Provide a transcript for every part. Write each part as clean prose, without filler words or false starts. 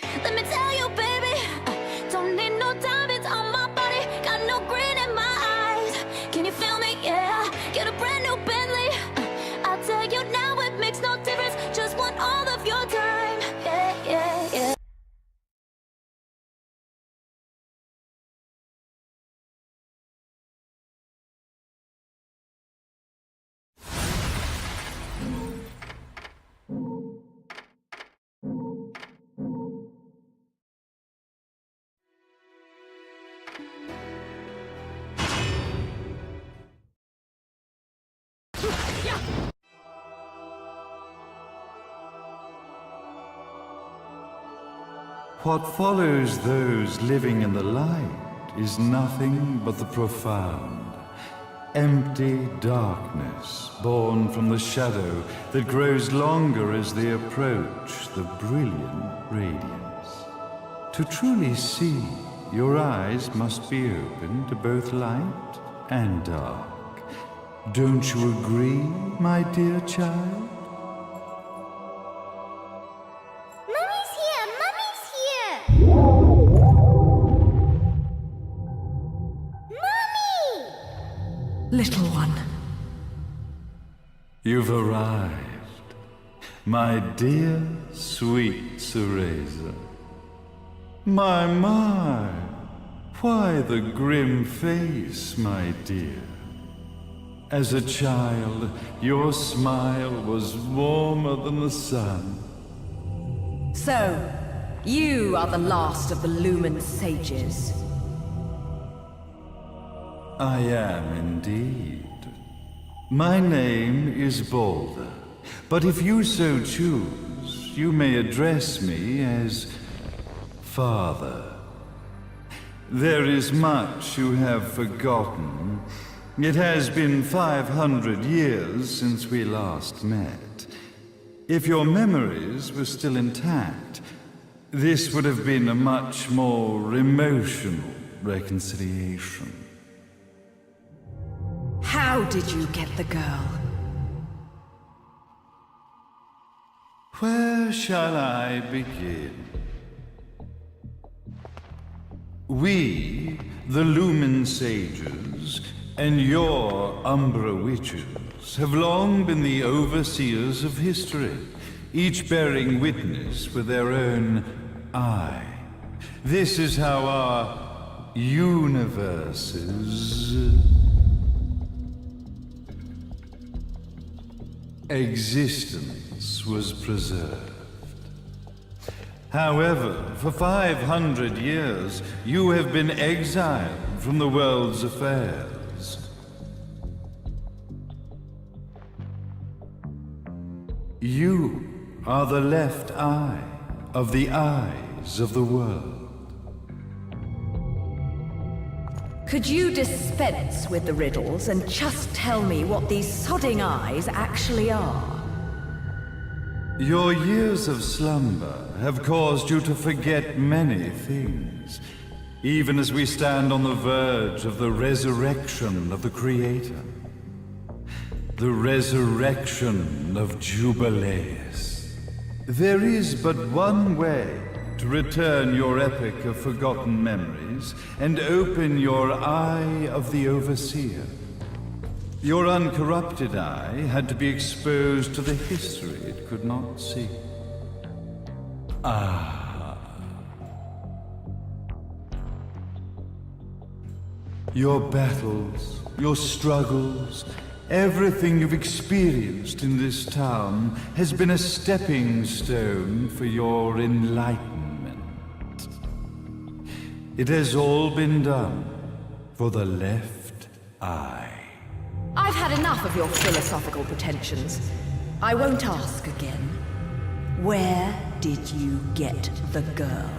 Let me tell you, baby, don't need no diamonds on my body, got no green in my eyes. Can you feel me? Yeah, get a brand new Bentley. I'll tell you now, it makes no difference. Just want all of your time. Yeah, yeah, yeah. What follows those living in the light is nothing but the profound, empty darkness born from the shadow that grows longer as they approach the brilliant radiance. To truly see, your eyes must be open to both light and dark. Don't you agree, my dear child? Little one. You've arrived, my dear, sweet Cereza. My, why the grim face, my dear? As a child, your smile was warmer than the sun. So, you are the last of the Lumen sages. I am indeed. My name is Balder, but if you so choose, you may address me as Father. There is much you have forgotten. It has been 500 years since we last met. If your memories were still intact, this would have been a much more emotional reconciliation. How did you get the girl? Where shall I begin? We, the Lumen Sages, and your Umbra Witches, have long been the overseers of history, each bearing witness with their own eye. This is how our universes existence was preserved. However, for 500 years, you have been exiled from the world's affairs. You are the left eye of the eyes of the world. Could you dispense with the riddles and just tell me what these sodding eyes actually are? Your years of slumber have caused you to forget many things, even as we stand on the verge of the resurrection of the Creator. The resurrection of Jubileus. There is but one way to return your epic of forgotten memories and open your eye of the Overseer. Your uncorrupted eye had to be exposed to the history it could not see. Your battles, your struggles, everything you've experienced in this town has been a stepping stone for your enlightenment. It has all been done for the left eye. I've had enough of your philosophical pretensions. I won't ask again. Where did you get the girl?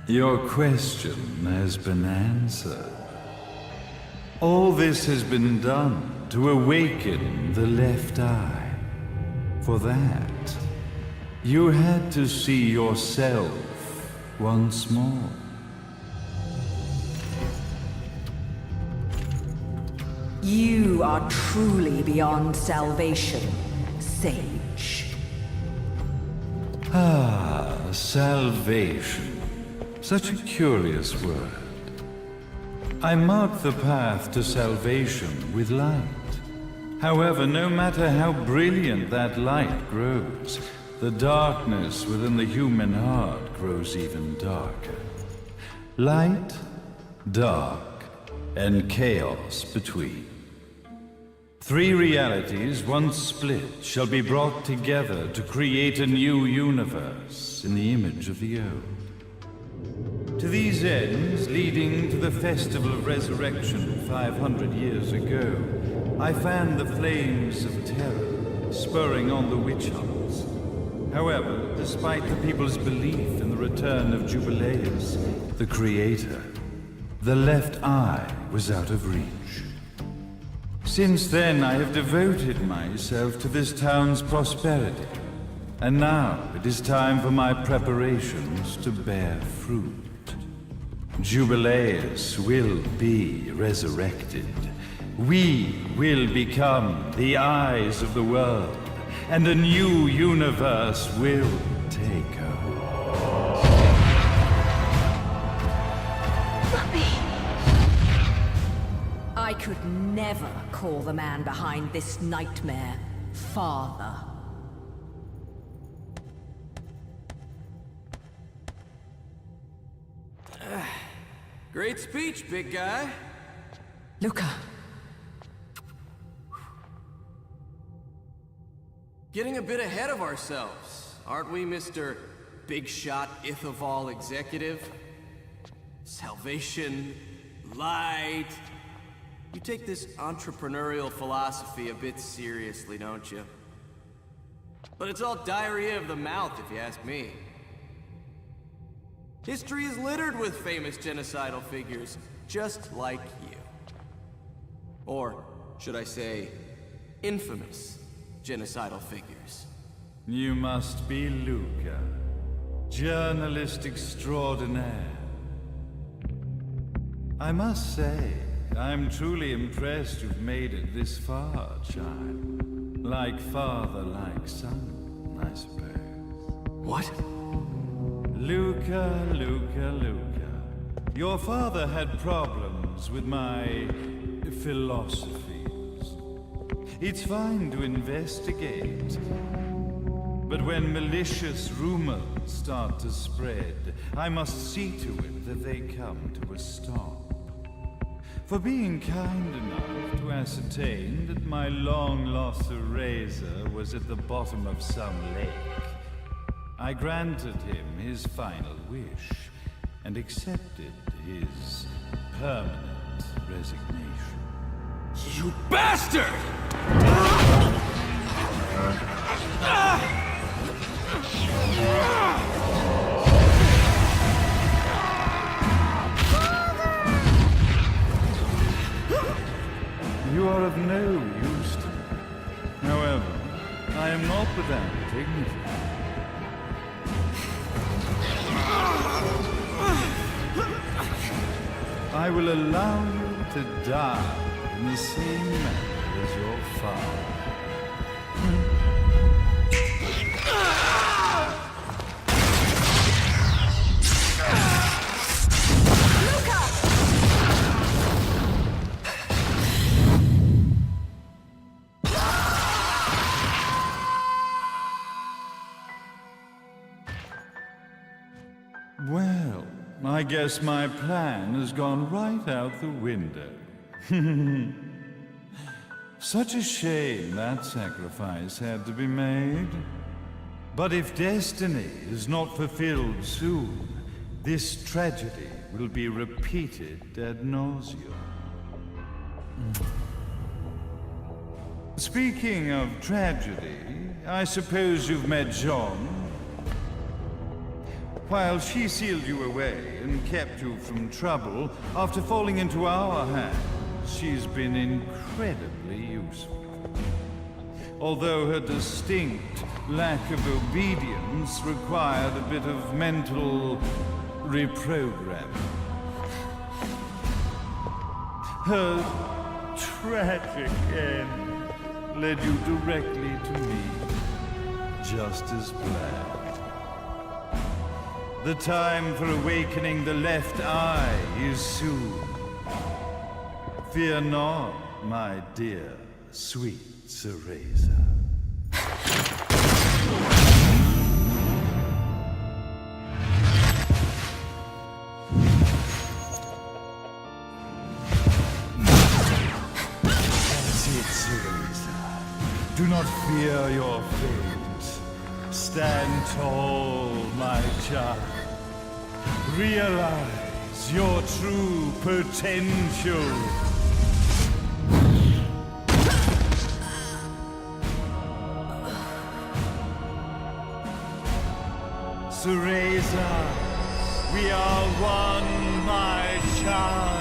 Your question has been answered. All this has been done to awaken the left eye. For that, you had to see yourself once more. You are truly beyond salvation, sage. Ah, salvation. Such a curious word. I mark the path to salvation with light. However, no matter how brilliant that light grows, the darkness within the human heart grows even darker. Light, dark, and chaos between. Three realities, once split, shall be brought together to create a new universe in the image of the old. To these ends, leading to the Festival of Resurrection 500 years ago, I fanned the flames of terror, spurring on the witch hunts. However, despite the people's belief in the return of Jubileus, the Creator, the left eye was out of reach. Since then, I have devoted myself to this town's prosperity, and now it is time for my preparations to bear fruit. Jubileus will be resurrected. We will become the eyes of the world, and a new universe will take hold. I could never call the man behind this nightmare father. Great speech, big guy. Luca. Getting a bit ahead of ourselves, aren't we, Mr. Big Shot Ithoval Executive? Salvation, light. You take this entrepreneurial philosophy a bit seriously, don't you? But it's all diarrhea of the mouth, if you ask me. History is littered with famous genocidal figures, just like you. Or, should I say, infamous genocidal figures. You must be Luca, journalist extraordinaire. I must say, I'm truly impressed you've made it this far, child. Like father, like son, I suppose. What? Luca, Luca, Luca. Your father had problems with my philosophies. It's fine to investigate, but when malicious rumors start to spread, I must see to it that they come to a stop. For being kind enough to ascertain that my long-lost eraser was at the bottom of some lake, I granted him his final wish and accepted his permanent resignation. You bastard! You are of no use to me. However, I am not without dignity. I will allow you to die in the same manner as your father. Well, I guess my plan has gone right out the window. Such a shame that sacrifice had to be made. But if destiny is not fulfilled soon, this tragedy will be repeated ad nauseum. Speaking of tragedy, I suppose you've met Jean. While she sealed you away and kept you from trouble, after falling into our hands, she's been incredibly useful. Although her distinct lack of obedience required a bit of mental reprogramming. Her tragic end led you directly to me, just as planned. The time for awakening the left eye is soon. Fear not, my dear, sweet Cereza. That's it, Cereza. Do not fear your fate. Stand tall, my child. Realize your true potential. Cereza, we are one, my child.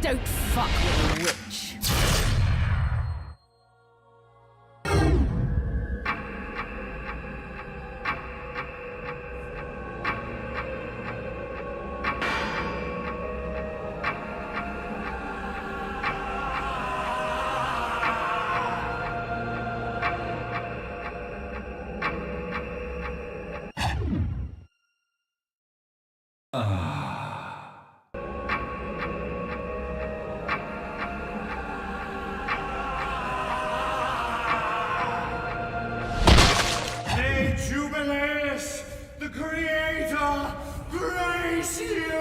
Don't fuck with a witch. Jubileus, the Creator, grace you!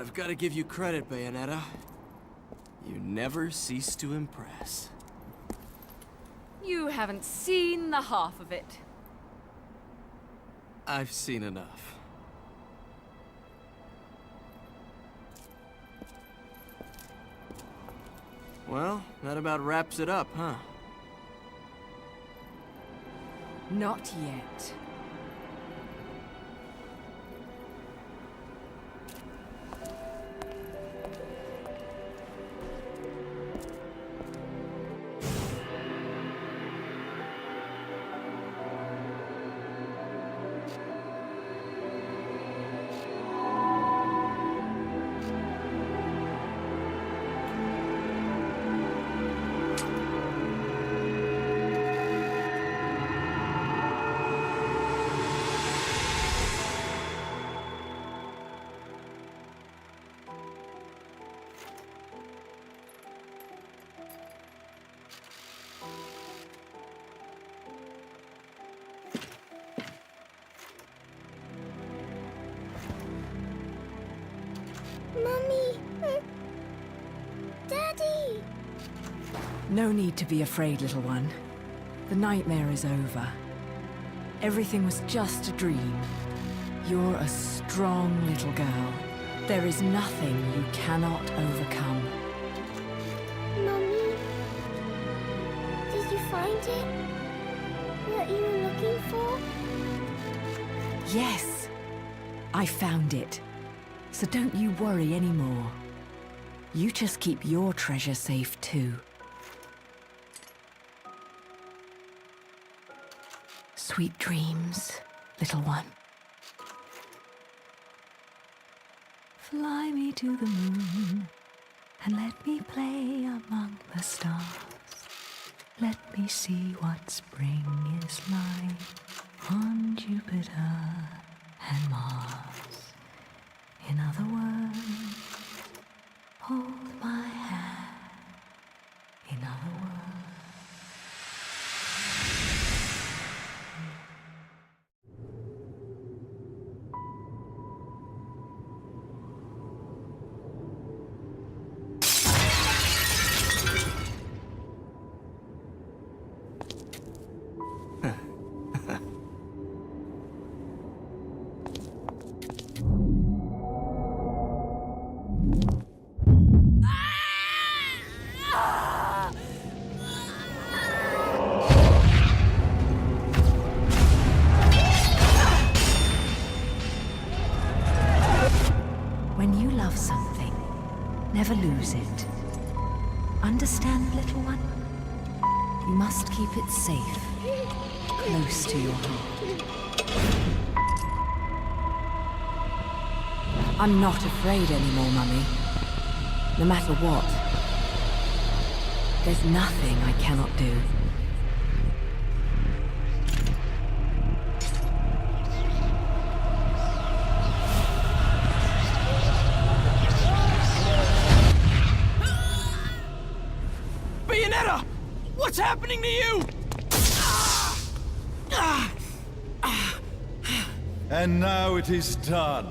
I've got to give you credit, Bayonetta. You never cease to impress. You haven't seen the half of it. I've seen enough. Well, that about wraps it up, huh? Not yet. Mummy! Daddy! No need to be afraid, little one. The nightmare is over. Everything was just a dream. You're a strong little girl. There is nothing you cannot overcome. Mummy? Did you find it? What you were looking for? Yes, I found it. So don't you worry anymore. You just keep your treasure safe too. Sweet dreams, little one. Fly me to the moon and let me play among the stars. Let me see what spring is like on Jupiter and Mars. In other words, hold my hand. In other words. When you love something, never lose it. Understand, little one? You must keep it safe, close to your heart. I'm not afraid anymore, Mummy. No matter what. There's nothing I cannot do. Bayonetta! What's happening to you? And now it is done.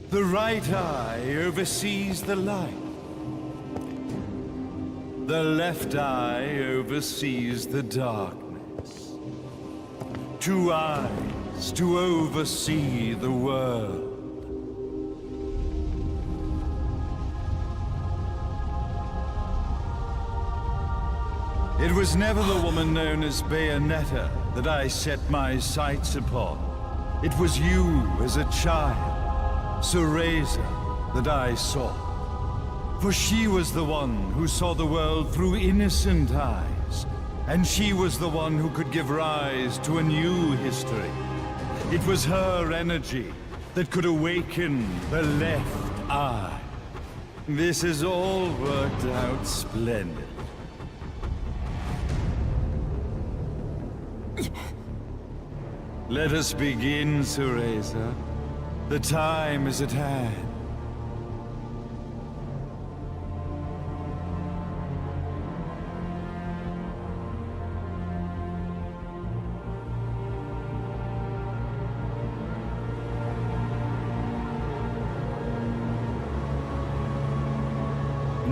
The right eye oversees the light. The left eye oversees the darkness. 2 eyes to oversee the world. It was never the woman known as Bayonetta that I set my sights upon. It was you as a child, Cereza, that I sought. For she was the one who saw the world through innocent eyes, and she was the one who could give rise to a new history. It was her energy that could awaken the left eye. This has all worked out splendid. Let us begin, Cereza. The time is at hand.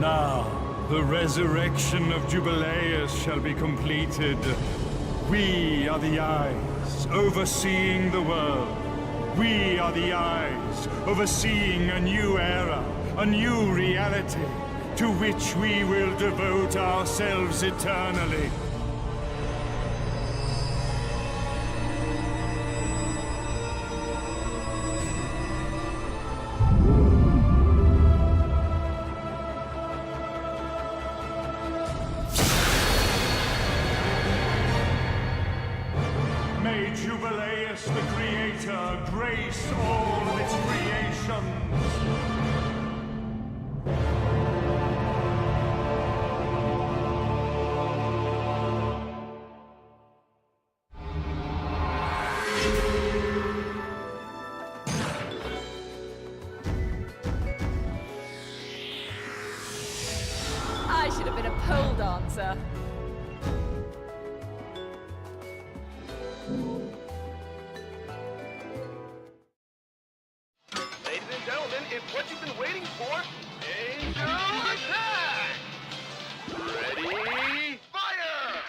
Now, the resurrection of Jubileus shall be completed. We are the eyes, overseeing the world. We are the eyes, overseeing a new era, a new reality, to which we will devote ourselves eternally. May Jubileus the Creator grace all its creations. I should have been a pole dancer. Ladies and gentlemen, it's what you've been waiting for. Angel attack! Ready, fire!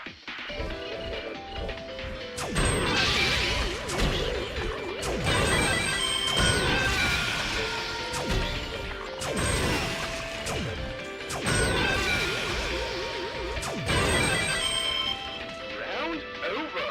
Round over.